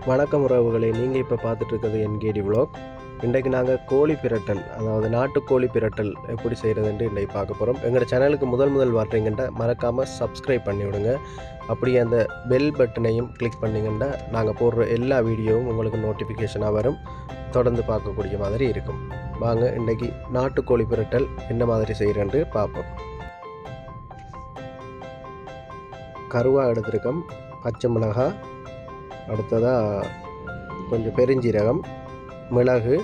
வணக்கம் உறவுகளே, நீங்கள் இப்போ பார்த்துட்டு இருக்கிறது என்கேடி விலாக். இன்றைக்கு நாங்கள் கோழி பிரட்டல், அதாவது நாட்டுக்கோழி பிரட்டல் எப்படி செய்கிறதுன்ட்டு இன்றைக்கு பார்க்க போகிறோம். எங்களோட சேனலுக்கு முதல் வர்றீங்கன்னா மறக்காமல் சப்ஸ்கிரைப் பண்ணி விடுங்க. அப்படியே அந்த பெல் பட்டனையும் கிளிக் பண்ணிங்கன்னா நாங்கள் போடுற எல்லா வீடியோவும் உங்களுக்கு நோட்டிஃபிகேஷனாக வரும். தொடர்ந்து பார்க்கக்கூடிய மாதிரி இருக்கும். வாங்க இன்றைக்கி நாட்டுக்கோழி பிரட்டல் என்ன மாதிரி செய்கிறேன்ட்டு பார்ப்போம். கருவா எடுத்திருக்கோம், பச்சை மிளகாய், அடுத்ததாக கொஞ்சம் பெருஞ்சீரகம், மிளகு,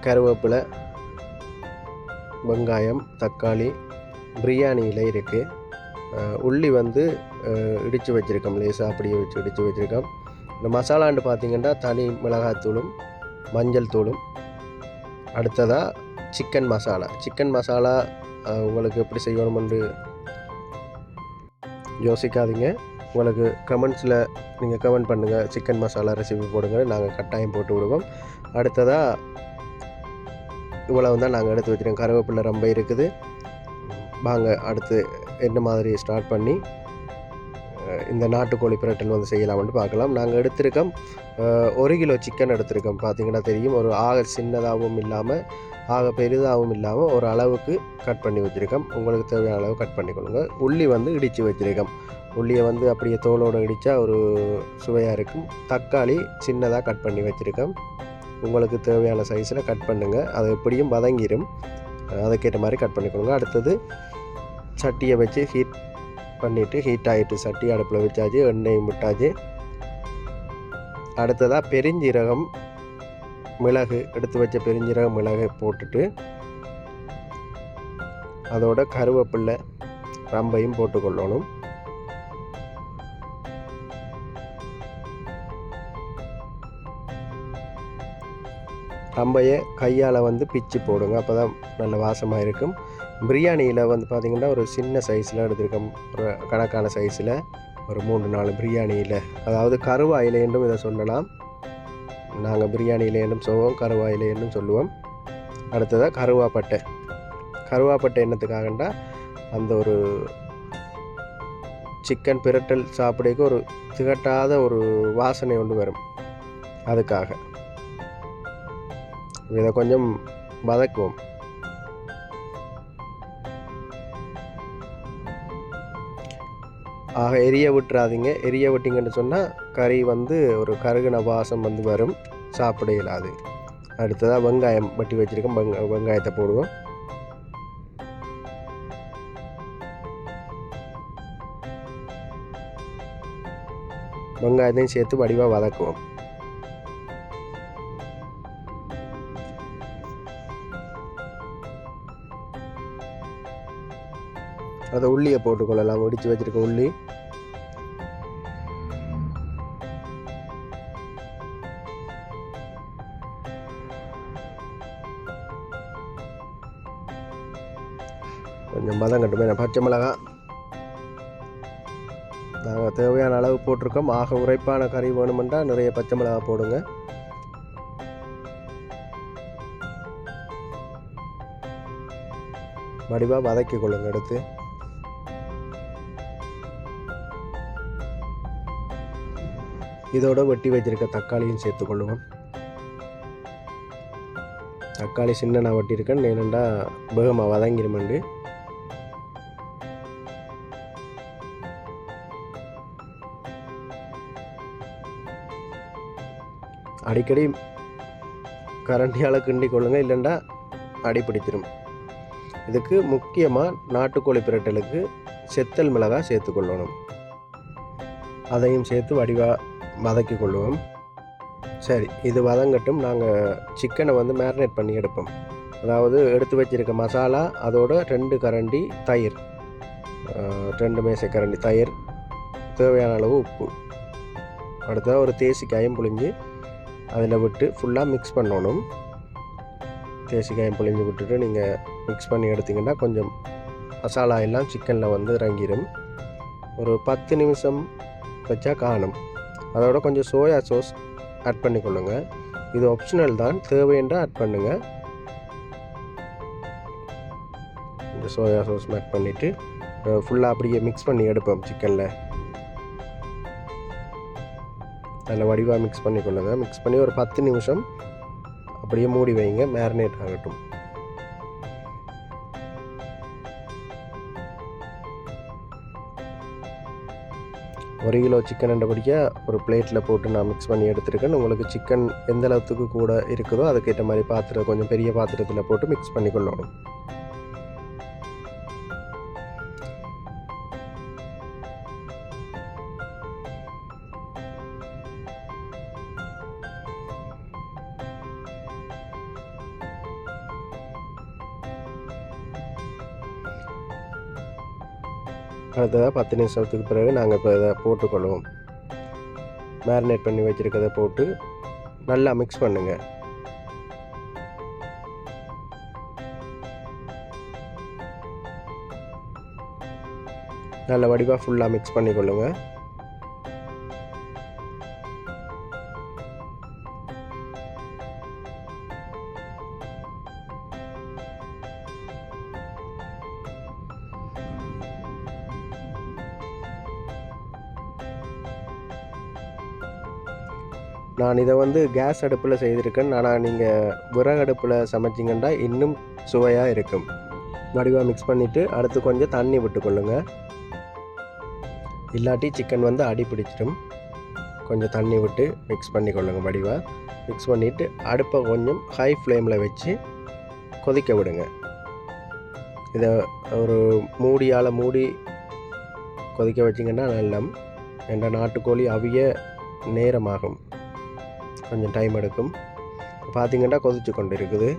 கருவேப்பிலை, வெங்காயம், தக்காளி, பிரியாணி இலை இருக்குது. உள்ளி வந்து இடித்து வச்சுருக்கோம், லேசாக அப்படியே வச்சு இடித்து வச்சுருக்கோம். இந்த மசாலான்னு பார்த்திங்கன்னா தனி மிளகாத்தூளும் மஞ்சள் தூளும். அடுத்ததாக சிக்கன் மசாலா உங்களுக்கு எப்படி செய்யணுமென்று யோசிக்காதீங்க. உங்களுக்கு கமெண்ட்ஸில் நீங்கள் கமெண்ட் பண்ணுங்கள், சிக்கன் மசாலா ரெசிபி போடுங்க, நாங்கள் கட்டாயம் போட்டு விடுவோம். அடுத்ததாக இவ்வளவு தான் நாங்கள் எடுத்து வச்சுருக்கோம். கருவேப்பிலை ரொம்ப இருக்குது. வாங்க அடுத்து என்ன மாதிரி ஸ்டார்ட் பண்ணி இந்த நாட்டுக்கோழி பிரட்டல் வந்து செய்யலாம்னு பார்க்கலாம். நாங்கள் எடுத்திருக்கோம் 1 கிலோ சிக்கன் எடுத்திருக்கோம். பார்த்திங்கன்னா தெரியும், ஒரு ஆக சின்னதாகவும் இல்லாமல் ஆக பெரிதாகவும் இல்லாமல் ஒரு அளவுக்கு கட் பண்ணி வச்சுருக்கோம். உங்களுக்கு தேவையான அளவு கட் பண்ணிக்கொள்ளுங்க. உள்ளி வந்து இடித்து வச்சுருக்கோம். உள்ளியை வந்து அப்படியே தோலோடு இடித்தா ஒரு சுவையாக இருக்கும். தக்காளி சின்னதாக கட் பண்ணி வச்சுருக்கோம். உங்களுக்கு தேவையான சைஸில் கட் பண்ணுங்கள், அது எப்படியும் வதங்கிடும், அதுக்கேற்ற மாதிரி கட் பண்ணிக்கொள்ளுங்க. அடுத்தது சட்டியை வச்சு ஹீட் பண்ணிவிட்டு, ஹீட் ஆகிட்டு சட்டி அடுப்பில் வச்சாச்சு, எண்ணெயும் விட்டாச்சு. அடுத்ததாக பெருஞ்சீரகம், மிளகு, எடுத்து வச்ச பெருஞ்சீரகம் மிளகு போட்டுட்டு அதோட கருவேப்பிலை ரம்பையும் போட்டுக்கொள்ளணும். ரம்பையை கையால் வந்து பிச்சு போடுங்க, அப்போ தான் நல்ல வாசமாக இருக்கும். பிரியாணியில் வந்து பார்த்திங்கன்னா ஒரு சின்ன சைஸில் எடுத்துருக்கோம், ஒரு கணக்கான சைஸில் ஒரு 3-4 பிரியாணியில், அதாவது கருவா இலைன்றும் இதை சொல்லலாம். நாங்கள் பிரியாணி இலைன்றும் சொல்லுவோம், கருவா இலைன்றும் சொல்லுவோம். அடுத்ததாக கருவாப்பட்டை என்னத்துக்காகண்டா அந்த ஒரு சிக்கன் பிரட்டல் சாப்பிடக்கு ஒரு திகட்டாத ஒரு வாசனை ஒன்று வரும், அதுக்காக இதை கொஞ்சம் வதக்குவோம். ஆக எரிய விட்டுறாதீங்க. எரிய விட்டிங்கன்னு சொன்னால் கறி வந்து ஒரு கருகின வாசம் வந்து வரும், சாப்பிட இயலாது. அடுத்ததாக வெங்காயம் வட்டி வச்சுருக்கோம், வெங்காயத்தை போடுவோம். வெங்காயத்தையும் சேர்த்து வடிவாக வதக்குவோம். அதை உள்ளியை போட்டுக்கொள்ளலாம், இடித்து வச்சுருக்க உள்ளி. கொஞ்சம் வதங்கட்டுமே. பச்சை மிளகாய் நாங்கள் தேவையான அளவு போட்டிருக்கோம். ஆக உரைப்பான கறி வேணுமெண்டா நிறைய பச்சை மிளகாய் போடுங்க. வடிவாக வதக்கி கொள்ளுங்க. எடுத்து இதோட வெட்டி வச்சிருக்க தக்காளியும் சேர்த்துக்கொள்ளுவோம். தக்காளி சின்ன நான் வெட்டியிருக்கேன், ஏனெண்டா வேகமாக வதங்கிருமண்டு. அடிக்கடி கரண்டியால் கிண்டி கொள்ளுங்க, இல்லைண்டா அடி பிடிச்சிடும். இதுக்கு முக்கியமாக நாட்டுக்கோழி பிரட்டலுக்கு செத்தல் மிளகாய் சேர்த்துக்கொள்ளணும். அதையும் சேர்த்து வடிவாக வதக்கி கொள்ளுவோம். சரி, இது வதங்கட்டும். நாங்கள் சிக்கனை வந்து மேரினேட் பண்ணி எடுப்போம். அதாவது எடுத்து வச்சிருக்க மசாலா, அதோட 2 கரண்டி தயிர், 2 மேசைக்கரண்டி தயிர், தேவையான அளவு உப்பு, அடுத்ததாக ஒரு தேசிக்காயும் புழிஞ்சு அதில் விட்டு ஃபுல்லாக மிக்ஸ் பண்ணணும். தேசிக்காயும் புழிஞ்சு விட்டுட்டு நீங்கள் மிக்ஸ் பண்ணி எடுத்திங்கன்னா கொஞ்சம் மசாலா எல்லாம் சிக்கனில் வந்து இறங்கிடும். ஒரு 10 நிமிஷம் வச்சா காணும். அதோட கொஞ்சம் சோயா சாஸ் ஆட் பண்ணிக்கொள்ளுங்க. இது ஆப்ஷனல் தான், தேவையென்றால் ஆட் பண்ணுங்கள். இந்த சோயா சாஸ் ஆட் பண்ணிவிட்டு ஃபுல்லாக அப்படியே மிக்ஸ் பண்ணி எடுப்போம் சிக்கனில். நல்ல வடிவாக மிக்ஸ் பண்ணிக்கொள்ளுங்க. மிக்ஸ் பண்ணி ஒரு 10 நிமிஷம் அப்படியே மூடி வைங்க, மேரினேட் ஆகட்டும். ஒரு கிலோ சிக்கன் என்றபடியாக ஒரு பிளேட்டில் போட்டு நான் மிக்ஸ் பண்ணி எடுத்துருக்கேன். உங்களுக்கு சிக்கன் எந்த அளவுக்கு கூட இருக்குதோ அதுக்கேற்ற மாதிரி பாத்திரம் கொஞ்சம் பெரிய பாத்திரத்தில் போட்டு மிக்ஸ் பண்ணி கொள்ளணும். அடுத்ததாக 10 நிமிஷத்துக்கு பிறகு நாங்கள் இப்போ இதை போட்டுக்கொள்வோம். மேரினேட் பண்ணி வச்சுருக்கதை போட்டு நல்லா மிக்ஸ் பண்ணுங்கள். நல்ல வடிவாக ஃபுல்லாக மிக்ஸ் பண்ணிக்கொள்ளுங்க. நான் இதை கேஸ் அடுப்பில் செய்திருக்கேன். ஆனால் நீங்கள் விறகு அடுப்பில் சமைச்சிங்கன்னா இன்னும் சுவையாக இருக்கும். வடிவாக மிக்ஸ் பண்ணிவிட்டு அடுத்து கொஞ்சம் தண்ணி விட்டுக்கொள்ளுங்க. இல்லாட்டி சிக்கன் அடி பிடிச்சிடும். கொஞ்சம் தண்ணி விட்டு மிக்ஸ் பண்ணிக்கொள்ளுங்க. வடிவாக மிக்ஸ் பண்ணிவிட்டு அடுப்பை கொஞ்சம் ஹை ஃப்ளேமில் வச்சு கொதிக்க விடுங்க. இதை ஒரு மூடியால் மூடி கொதிக்க வச்சிங்கன்னா நல்லம். என்ற நாட்டுக்கோழி அவிய நேரமாகும், கொஞ்சம் டைம் எடுக்கும். பார்த்திங்கன்னா கொதிச்சு கொண்டு இருக்குது.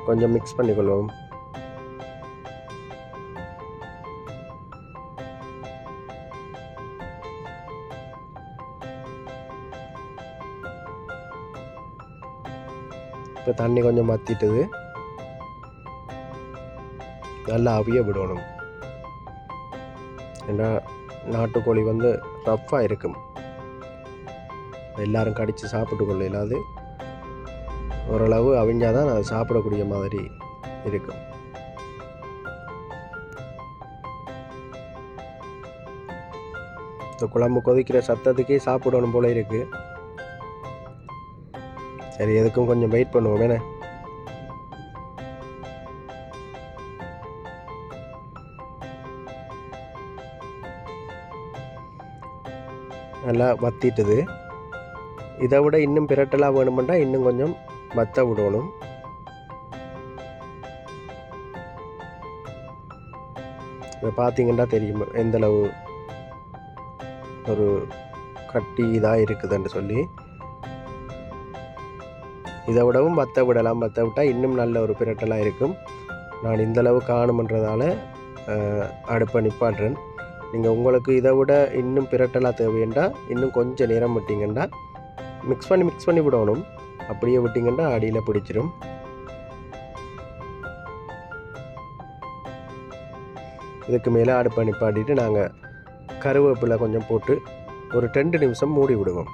கொஞ்சம் மிக்ஸ் பண்ணிக்கொள்வோம். இப்போ தண்ணி கொஞ்சம் வற்றிட்டுது. நல்லா அவிய விடணும். ஏன்னா நாட்டுக்கோழி ரஃப்பாக இருக்கும், எல்லாரும் கடித்து சாப்பிட்டு கொள்ள இல்லாது. ஓரளவு அவிஞ்சாதான் அது சாப்பிடக்கூடிய மாதிரி இருக்கும். இந்த குழம்பு கொதிக்கிற சத்தத்துக்கே சாப்பிடணும் போல இருக்கு. சரி, எதுக்கும் கொஞ்சம் வெயிட் பண்ணுவோம். வேணே நல்லா வத்திட்டுது. இதை விட இன்னும் பிரட்டலாக வேணுமெண்டா இன்னும் கொஞ்சம் வத்த விடணும். இதை பார்த்தீங்கன்னா தெரியும் எந்தளவு ஒரு கட்டி இதாக இருக்குதுன்னு சொல்லி. இதை விடவும் வத்த விடலாம். வத்த விட்டால் இன்னும் நல்ல ஒரு பிரட்டலாக இருக்கும். நான் இந்தளவு காணுமன்றதால அடுப்பை நிப்பாட்டுறேன். நீங்கள் உங்களுக்கு இதை விட இன்னும் பிரட்டலாக தேவையண்டா இன்னும் கொஞ்சம் நேரம் விட்டிங்கன்னா மிக்ஸ் பண்ணி விடணும். அப்படியே விட்டிங்கன்னா அடியில் பிடிச்சிடும். இதுக்கு மேலே அடுப்பை நிப்பாட்டிட்டு நாங்கள் கருவேப்பிலை கொஞ்சம் போட்டு ஒரு 2 நிமிஷம் மூடி விடுவோம்.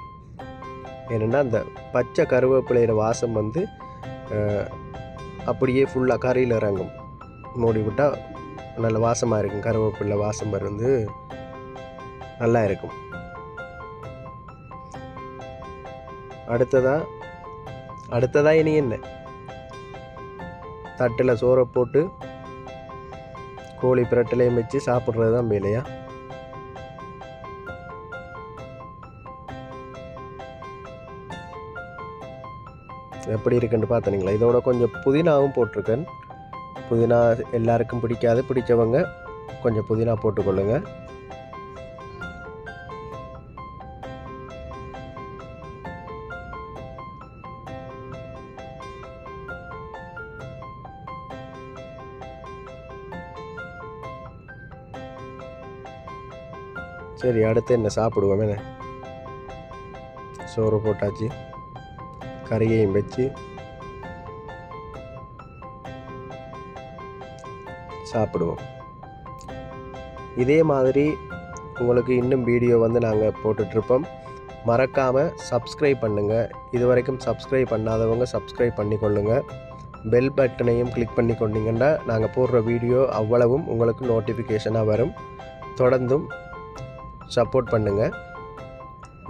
ஏன்னா அந்த பச்சை கருவேப்பிலையோட வாசம் அப்படியே ஃபுல்லாக கறியில் இறங்கும். மூடி விட்டால் நல்ல வாசமாக இருக்கும். கருவேப்பிலை வாசம் நல்லா இருக்கும். அடுத்ததா இனி என்ன, தட்டில் சோறை போட்டு கோழி பிரட்டலையும் வச்சு சாப்பிட்றது தான் வேலையா. எப்படி இருக்குன்னு பார்த்தீங்களா. இதோட கொஞ்சம் புதினாவும் போட்டிருக்கேன். புதினா எல்லாருக்கும் பிடிக்காது, பிடிச்சவங்க கொஞ்சம் புதினா போட்டுக்கொள்ளுங்க. சரி, அடுத்து என்ன சாப்பிடுவோம். சோறு போட்டாச்சு, கறியையும் வச்சு சாப்பிடுவோம். இதே மாதிரி உங்களுக்கு இன்னும் வீடியோ நாங்கள் போட்டுட்ருப்போம். மறக்காமல் சப்ஸ்கிரைப் பண்ணுங்கள். இது வரைக்கும் சப்ஸ்கிரைப் பண்ணாதவங்க சப்ஸ்கிரைப் பண்ணிக்கொள்ளுங்கள். பெல் பட்டனையும் கிளிக் பண்ணி கொண்டீங்கன்னா நாங்கள் போடுற வீடியோ அவ்வளவும் உங்களுக்கு நோட்டிஃபிகேஷனாக வரும். தொடர்ந்தும் சப்போர்ட் பண்ணுங்கள்.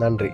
நன்றி.